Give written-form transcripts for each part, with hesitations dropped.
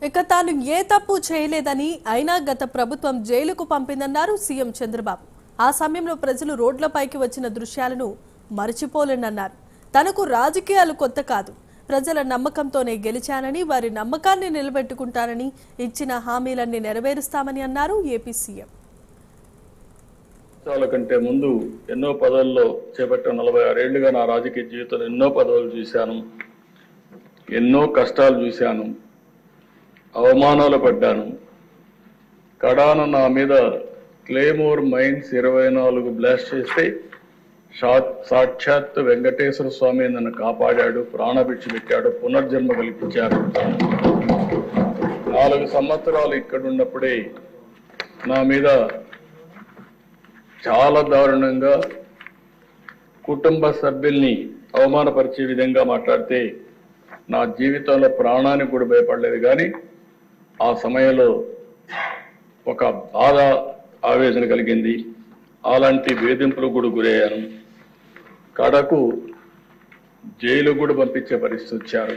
ఇక తాను ఏ తప్పు చేయలేదని అయినా గత ప్రభుత్వం జైలుకు పంపిందన్నారు సీఎం చంద్రబాబు. ఆ సమయంలో ప్రజలు రోడ్లపైకి వచ్చిన దృశ్యాలను మర్చిపోలేనన్నారు. తనకు రాజకీయాలు కొత్త కాదు, ప్రజల నమ్మకంతోనే గెలిచానని, వారి నమ్మకాన్ని నిలబెట్టుకుంటానని, ఇచ్చిన హామీలన్నీ నెరవేరుస్తామని అన్నారు ఏపీ సీఎం. కంటే ముందు ఎన్నో పదవుల్లో చేపట్టిన 46 ఏళ్లుగా నా రాజకీయ జీవితంలో ఎన్నో పదవులు చూశాను, ఎన్నో కష్టాలు చూశాను, అవమానాలు పడ్డాను. కడాన నా మీద క్లేమోర్ మైన్స్ 24 బ్లాస్ట్ చేస్తే సాక్షాత్ వెంకటేశ్వర స్వామి నన్ను కాపాడాడు, ప్రాణభిక్ష పెట్టాడు, పునర్జన్మ కల్పించారు. 4 సంవత్సరాలు ఇక్కడ ఉన్నప్పుడే నా మీద చాలా దారుణంగా కుటుంబ సభ్యుల్ని అవమానపరిచే విధంగా మాట్లాడితే నా జీవితంలో ప్రాణానికి కూడా భయపడలేదు. కానీ ఆ సమయంలో ఒక బాధ, ఆవేదన కలిగింది. అలాంటి వేధింపులు కూడా గురయ్యాను. కడకు జైలు కూడా పంపించే పరిస్థితి వచ్చారు.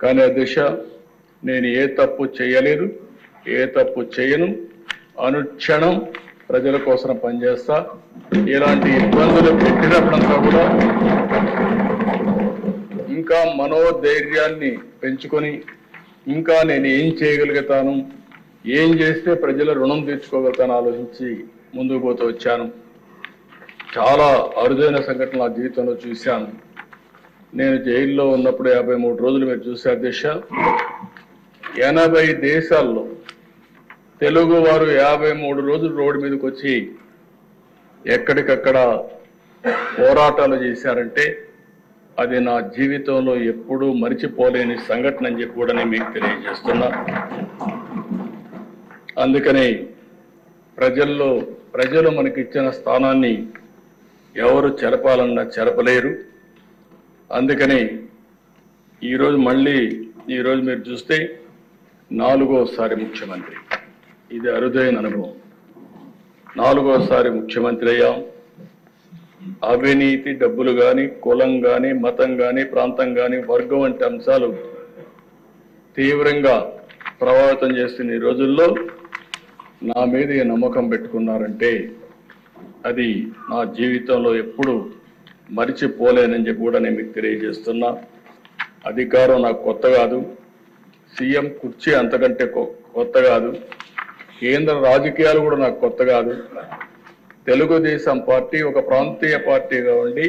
కానీ దిశ నేను ఏ తప్పు చేయలేదు, ఏ తప్పు చేయను. అనుక్షణం ప్రజల కోసం పనిచేస్తా. ఇలాంటి ఇబ్బందులు పెట్టినప్పుడంతా కూడా ఇంకా మనోధైర్యాన్ని పెంచుకొని ఇంకా నేను ఏం చేయగలుగుతాను, ఏం చేస్తే ప్రజల రుణం తీర్చుకోగలుగుతాను ఆలోచించి ముందుకు పోతూ వచ్చాను. చాలా అరుదైన సంఘటనలు నా జీవితంలో చూశాను. నేను జైల్లో ఉన్నప్పుడు 53 రోజులు మీరు చూశారు దిశ. 80 దేశాల్లో తెలుగు వారు 53 రోజులు రోడ్డు మీదకి వచ్చి ఎక్కడికక్కడ పోరాటాలు చేశారంటే అది నా జీవితంలో ఎప్పుడూ మరిచిపోలేని సంఘటన అని చెప్పి కూడా నేను మీకు తెలియజేస్తున్నా. అందుకని ప్రజలు మనకిచ్చిన స్థానాన్ని ఎవరు చెరపాలన్నా చెరపలేరు. అందుకని ఈరోజు మీరు చూస్తే 4వసారి ముఖ్యమంత్రి. ఇది అరుదైన అనుభవం. 4వసారి ముఖ్యమంత్రి అయ్యాం. అవినీతి, డబ్బులు కానీ, కులం కానీ, మతం కానీ, ప్రాంతం కానీ, వర్గం వంటి అంశాలు తీవ్రంగా ప్రభావితం చేస్తున్న ఈ రోజుల్లో నా మీద ఈ నమ్మకం పెట్టుకున్నారంటే అది నా జీవితంలో ఎప్పుడు మరిచిపోలేనని చెప్పి కూడా నేను మీకు తెలియజేస్తున్నా. అధికారం నాకు కొత్త కాదు, సీఎం కుర్చీ అంతకంటే కొత్త కాదు, కేంద్ర రాజకీయాలు కూడా నాకు కొత్త కాదు. తెలుగుదేశం పార్టీ ఒక ప్రాంతీయ పార్టీగా ఉండి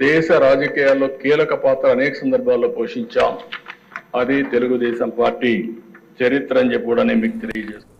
దేశ రాజకీయాల్లో కీలక పాత్ర అనేక సందర్భాల్లో పోషించాం. అది తెలుగుదేశం పార్టీ చరిత్ర అని చెప్పి కూడా నేను మీకు తెలియజేస్తాను.